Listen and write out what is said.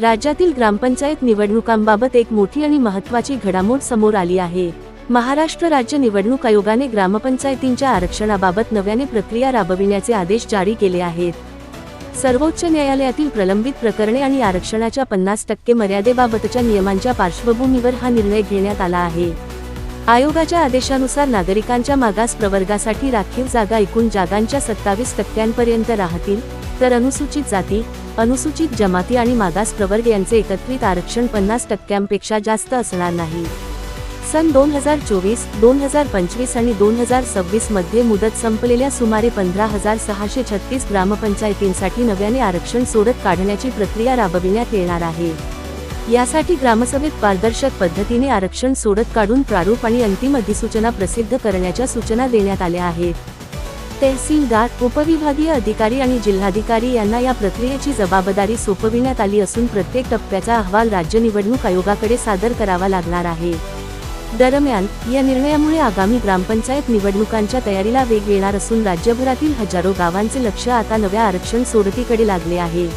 राज्यातील ग्रामपंचायत निवडणुकांबाबत एक मोठी आणि महत्त्वाची घडामोड समोर आली आहे। महाराष्ट्र राज्य निवडणूक आयोगाने ग्रामपंचायतींच्या आरक्षणाबाबत नव्याने प्रक्रिया राबविण्याचे आदेश जारी केले आहेत। सर्वोच्च न्यायालयातील प्रलंबित प्रकरणे आणि आरक्षणाच्या 50% मर्यादेबाबतच्या नियमांच्या पार्श्वभूमीवर हा निर्णय घेण्यात आला आहे। आयोगाच्या आदेशानुसार नागरिकांच्या मागास प्रवर्गासाठी राखीव जागा एकूण जागांच्या 27% राहतील, तर अनुसूचित जाती, अनुसूचित जमाती आणि मागास प्रवर्ग यांचे एकत्रित आरक्षण 50%पेक्षा जास्त असणार नाही। सन 2024, 2025 आणि 2026 मध्ये मुदत संपलेल्या सुमारे 15,636 ग्रामपंचायतींसाठी नव्याने आरक्षण सोडत काढण्याची प्रक्रिया राबविण्यात येणार आहे। यासाठी ग्रामसभेत पारदर्शक पद्धतीने आरक्षण सोडत काढून प्रारूप आणि अंतिम अधिसूचना प्रसिद्ध करण्याच्या सूचना देण्यात आल्या आहेत। तहसीलदार, उपविभागीय अधिकारी आणि जिल्हाधिकारी यांना या प्रक्रियेची जबाबदारी सोपविण्यात आली असून प्रत्येक टप्प्याचा अहवाल राज्य निवडणूक आयोगाकडे सादर करावा लागणार आहे। दरम्यान, या निर्णयामुळे आगामी ग्रामपंचायत निवडणुकांच्या तयारीला वेग येणार असून राज्यभरातील हजारो गावांचे लक्ष आता नव्या आरक्षण सोडतीकडे लागले आहे।